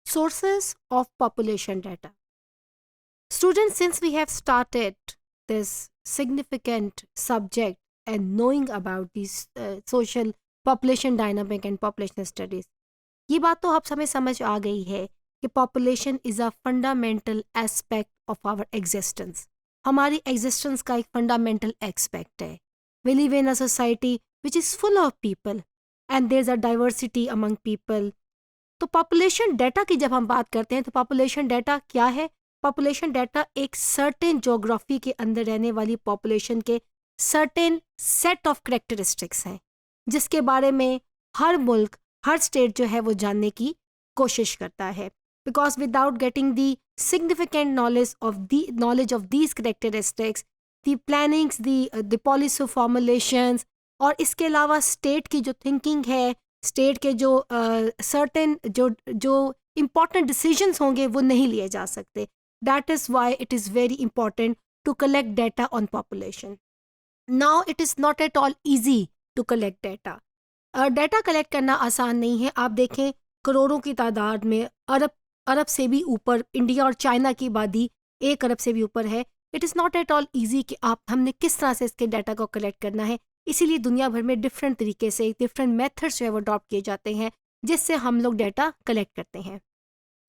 Sources of population data. Students, since we have started this significant subject and knowing about these social population dynamic and population studies, ये बात तो आप हमें समझ आ गई है कि population is a fundamental aspect of our existence. हमारी एग्जिस्टेंस का एक फंडामेंटल एस्पेक्ट है. We live in a society which is full of people and there is a diversity among people. तो पॉपुलेशन डाटा की जब हम बात करते हैं तो पॉपुलेशन डाटा क्या है? पॉपुलेशन डाटा एक सर्टेन जोग्राफी के अंदर रहने वाली पॉपुलेशन के सर्टेन सेट ऑफ करेक्टरिस्टिक्स हैं जिसके बारे में हर मुल्क, हर स्टेट जो है वो जानने की कोशिश करता है. Because without getting the significant knowledge of these characteristics, the plannings, the policy formulations और इसके अलावा स्टेट की जो थिंकिंग है, स्टेट के जो सर्टेन जो इम्पॉर्टेंट डिसीजंस होंगे वो नहीं लिए जा सकते. That is why it is very important to collect data on population. Now it is not at all easy to collect data. Data collect करना आसान नहीं है. आप देखें करोड़ों की तादाद में, अरब से भी ऊपर, इंडिया और चाइना की आबादी 1 अरब से भी ऊपर है. It is not at all easy कि हमने किस तरह से इसके डाटा को कलेक्ट करना है. इसीलिए दुनिया भर में डिफरेंट तरीके से डिफरेंट मेथड्स जो है वो अडॉप्ट किए जाते हैं जिससे हम लोग डाटा कलेक्ट करते हैं.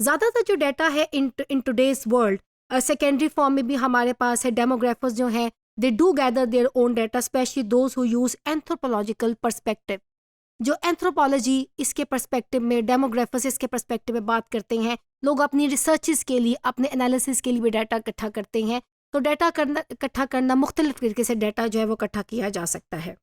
ज़्यादातर जो डाटा है in today's world secondary form में भी हमारे पास है. डेमोग्राफर्स जो हैं they do gather their own data, specially those who use anthropological perspective. जो एंथ्रोपोलॉजी इसके पर्सपेक्टिव में, डेमोग्राफर्स इसके पर्सपेक्टिव में बात करते हैं. लोग अपनी रिसर्चेस के लिए, अपने एनालिसिस के लिए भी डाटा इकट्ठा करते हैं. तो डाटा इकट्ठा करना मुख्तलिफ तरीके से डाटा जो है वो इकट्ठा किया जा सकता है.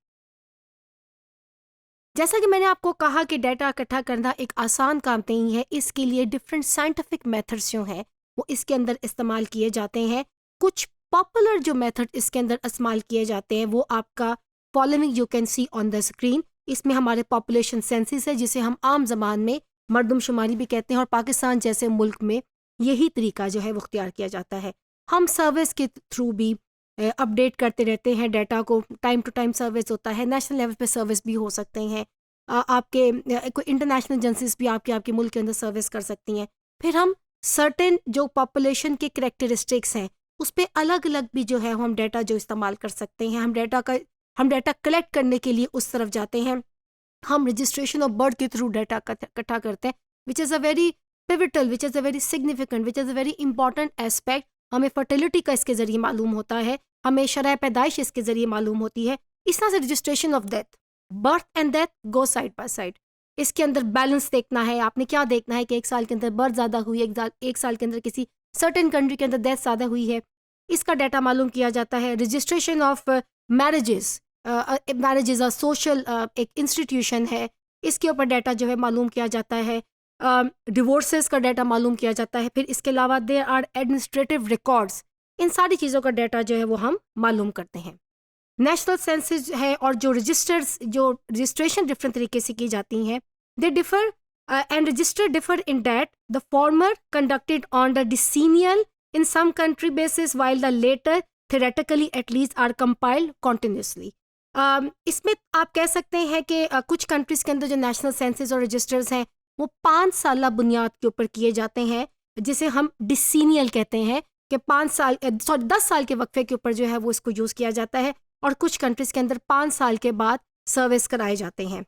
जैसा कि मैंने आपको कहा कि डाटा इकट्ठा करना एक आसान काम नहीं है. इसके लिए डिफरेंट साइंटिफिक मेथड्स जो हैं वो इसके अंदर इस्तेमाल किए जाते हैं. कुछ पॉपुलर जो मेथड इसके अंदर इस्तेमाल किए जाते हैं वो आपका following you can see on the screen. इसमें हमारे पॉपुलेशन सेंसिस है जिसे हम आम ज़बान में मरदमशुमारी भी कहते हैं और पाकिस्तान जैसे मुल्क में यही तरीका जो है वो इख्तियार किया जाता है. हम सर्विस के थ्रू भी अपडेट करते रहते हैं डाटा को. टाइम टू टाइम सर्विस होता है, नेशनल लेवल पे सर्विस भी हो सकते हैं. आपके कोई इंटरनेशनल एजेंसीज भी आपके मुल्क के अंदर सर्विस कर सकती हैं. फिर हम सर्टेन जो पॉपुलेशन के करेक्टरिस्टिक्स हैं उस पर अलग अलग भी जो है हम डाटा जो इस्तेमाल कर सकते हैं. हम डाटा कलेक्ट करने के लिए उस तरफ जाते हैं. हम रजिस्ट्रेशन ऑफ बर्थ के थ्रू डाटा इकट्ठा करते हैं which is a very pivotal, which is a very significant, which is a very important aspect. हमें फर्टिलिटी का इसके ज़रिए मालूम होता है, हमें शरह पैदाइश इसके ज़रिए मालूम होती है. इस तरह से registration of death, birth and death go side by side. इसके अंदर बैलेंस देखना है. आपने क्या देखना है कि 1 साल के अंदर बर्थ ज़्यादा हुई, एक साल के अंदर किसी सर्टेन कंट्री के अंदर डेथ ज़्यादा हुई है, इसका डाटा मालूम किया जाता है. Registration of marriages, marriage a social एक इंस्टीट्यूशन है, इसके ऊपर डाटा जो है मालूम किया जाता है. डिवोर्सेस का डाटा मालूम किया जाता है. फिर इसके अलावा देयर आर एडमिनिस्ट्रेटिव रिकॉर्ड्स. इन सारी चीज़ों का डाटा जो है वो हम मालूम करते हैं. नेशनल सेंसस है और जो रजिस्ट्रेशन डिफरेंट तरीके से की जाती हैं. They differ and register differ in that the former conducted on the decennial in some country basis while the latter theoretically at least are compiled continuously. इसमें आप कह सकते हैं कि कुछ कंट्रीज़ के अंदर जो नेशनल सेंसस और रजिस्टर्स हैं वो 5 साल बुनियाद के ऊपर किए जाते हैं जिसे हम डिसीनियल कहते हैं कि 10 साल के वक्फे के ऊपर जो है वो इसको यूज़ किया जाता है. और कुछ कंट्रीज़ के अंदर 5 साल के बाद सर्विस कराए जाते हैं.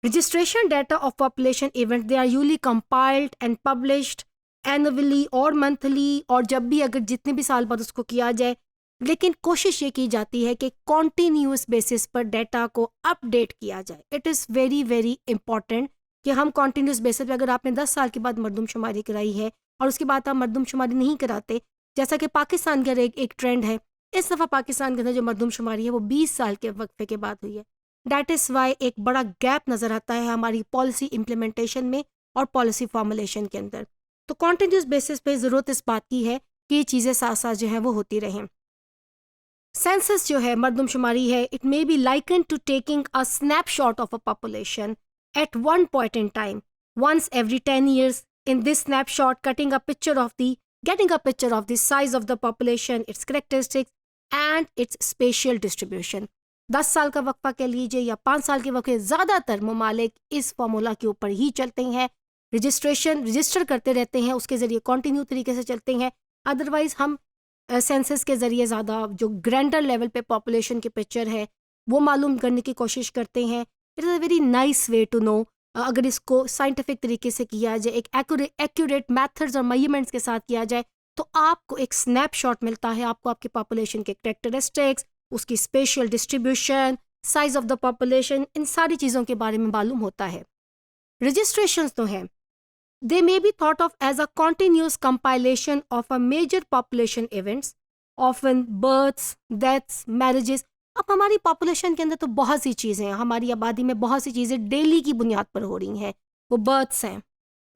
Registration data of population event they are usually compiled and published annually और मंथली, और जब भी अगर जितने भी साल बाद उसको किया जाए. लेकिन कोशिश ये की जाती है कि कॉन्टीन्यूस बेसिस पर डाटा को अपडेट किया जाए. It is very very important कि हम कॉन्टीन्यूस बेसिस पर, अगर आपने 10 साल के बाद मरदमशुमारी कराई है और उसके बाद आप मरदमशुमारी नहीं कराते, जैसा कि पाकिस्तान का एक ट्रेंड है, इस दफ़ा पाकिस्तान के अंदर जो मरदमशुमारी है वो 20 साल के वक्फे के बाद हुई है. डैट इज़ वाई एक बड़ा गैप नज़र आता है हमारी पॉलिसी इम्प्लीमेंटेशन में और पॉलिसी फॉर्मुलेशन के अंदर. तो कॉन्टीन्यूस बेसिस पे ज़रूरत इस बात की है कि ये चीज़ें साथ साथ जो है वो होती रहें. सेंसस जो है, मरदमशुमारी है, it may be likened to taking a snapshot of a population at one point in time once every 10 years. In this snapshot, getting a picture of the size of the population, its characteristics and its spatial distribution. 10 साल का वक्फा कह लीजिए या 5 साल के वक्फे, ज़्यादातर ममालिक इस फार्मूला के ऊपर ही चलते हैं रजिस्टर करते रहते हैं, उसके ज़रिए कंटिन्यू तरीके से चलते हैं। अदरवाइज़ हम सेंसस के ज़रिए ज़्यादा जो ग्रैंडर लेवल पे पॉपुलेशन की पिक्चर है वो मालूम करने की कोशिश करते हैं। It is a very nice way to know. अगर इसको साइंटिफिक तरीके से किया जाए, एक एक्यूरेट मेथड्स और मेजरमेंट्स के साथ किया जाए, तो आपको एक स्नैपशॉट मिलता है। आपको आपकी पॉपुलेशन के कैरेक्टरिस्टिक्स, उसकी spatial distribution, size of the population, इन सारी चीज़ों के बारे में मालूम होता है। रजिस्ट्रेशंस तो हैं, they may be thought of as a continuous compilation of a major population events, often births, deaths, marriages। अब हमारी पॉपुलेशन के अंदर तो बहुत सी चीज़ें हैं, हमारी आबादी में बहुत सी चीज़ें डेली की बुनियाद पर हो रही हैं। वो बर्थ्स हैं,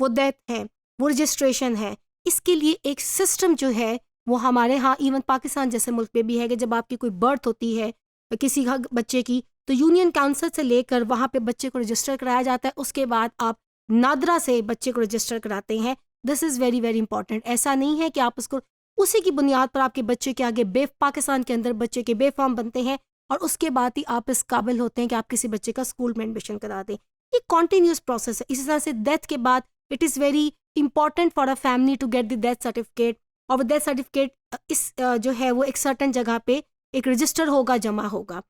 वो डेथ हैं, वो रजिस्ट्रेशन है। इसके लिए एक सिस्टम जो है वो हमारे यहाँ इवन पाकिस्तान जैसे मुल्क में भी है कि जब आपकी कोई बर्थ होती है किसी बच्चे की, तो यूनियन काउंसिल से लेकर वहाँ पे बच्चे को रजिस्टर कराया जाता है। उसके बाद आप नादरा से बच्चे को रजिस्टर कराते हैं। This is very very important. ऐसा नहीं है कि आप उसको उसी की बुनियाद पर आपके बच्चे के आगे पाकिस्तान के अंदर बच्चे के बेफार्म बनते हैं और उसके बाद ही आप इस काबिल होते हैं कि आप किसी बच्चे का स्कूल में एडमिशन करा दें। ये कॉन्टीन्यूस प्रोसेस है। इसी तरह से डेथ के बाद it is very important for a family to get the death certificate, और वो डेथ सर्टिफिकेट इस जो है वो एक सर्टन जगह पे एक रजिस्टर होगा, जमा होगा।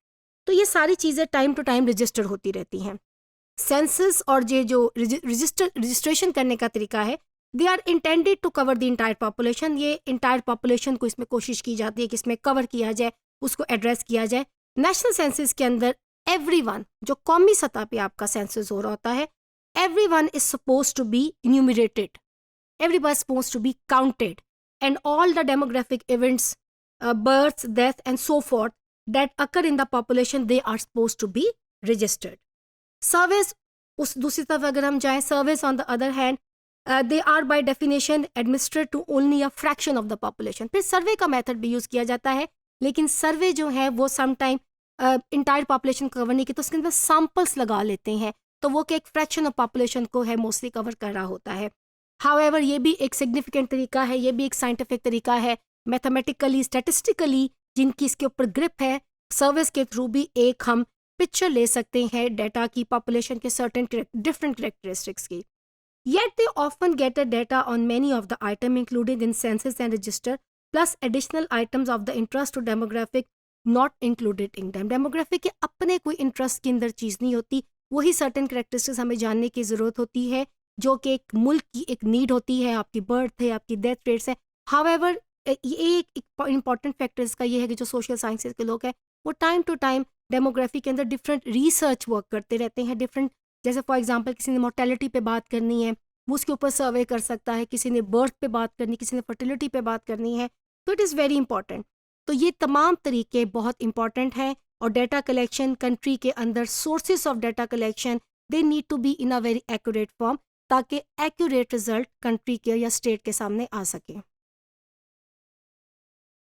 तो ये सारी चीज़ें टाइम टू टाइम रजिस्टर होती रहती हैं। सेंसस और ये जो रजिस्ट्रेशन करने का तरीका है, they are intended to cover the entire population. ये इंटायर पॉपुलेशन को इसमें कोशिश की जाती है कि इसमें कवर किया जाए, उसको एड्रेस किया जाए। नेशनल सेंसस के अंदर एवरीवन, जो कौमी सतह पे आपका सेंसस हो रहा होता है, everyone is supposed to be enumerated, everybody is supposed to be counted, and all the demographic events, births, death and so forth that occur in the population, they are supposed to be registered. Surveys, उस दूसरी तरफ अगर हम जाएं, surveys on the other hand, they are by definition administered to only a fraction of the population. फिर सर्वे का method भी use किया जाता है, लेकिन सर्वे जो है वो समटाइम इंटायर पॉपुलेशन कवर नहीं की, तो उसके अंदर सैम्पल्स लगा लेते हैं, तो वो कि एक फ्रैक्शन ऑफ पॉपुलेशन को है मोस्टली कवर कर रहा होता है। हाउएवर ये भी एक सिग्निफिकेंट तरीका है, ये भी एक साइंटिफिक तरीका है। मैथमेटिकली, स्टैटिस्टिकली जिनकी इसके ऊपर ग्रिप है, सर्विस के थ्रू भी एक हम पिक्चर ले सकते हैं डेटा की, पॉपुलेशन के सर्टेन डिफरेंट कैरेक्टरिस्टिक्स की। Yet they often get a data on many of the items included in census and register, plus additional items of the interest to demographic not included in them. Demographic के अपने कोई interest के अंदर चीज़ नहीं होती, वही certain characteristics हमें जानने की ज़रूरत होती है जो कि एक मुल्क की एक नीड होती है। आपकी बर्थ है, आपकी डेथ रेट्स है। हाउएवर ये एक इंपॉर्टेंट फैक्टर इसका ये है कि जो सोशल साइंसेज के लोग हैं वो टाइम टू टाइम डेमोग्राफी के अंदर डिफरेंट रिसर्च वर्क करते रहते हैं। डिफरेंट, जैसे फॉर एग्जांपल किसी ने मोर्टेलिटी पे बात करनी है, वो उसके ऊपर सर्वे कर सकता है। किसी ने बर्थ पे बात करनी, किसी ने फर्टिलिटी पे बात करनी है, तो इट इज़ वेरी इंपॉर्टेंट। तो ये तमाम तरीके बहुत इंपॉर्टेंट हैं। और डाटा कलेक्शन कंट्री के अंदर, sources of data collection, they need to be in a very accurate form, ताकि एक्यूरेट रिजल्ट कंट्री के या स्टेट के सामने आ सके।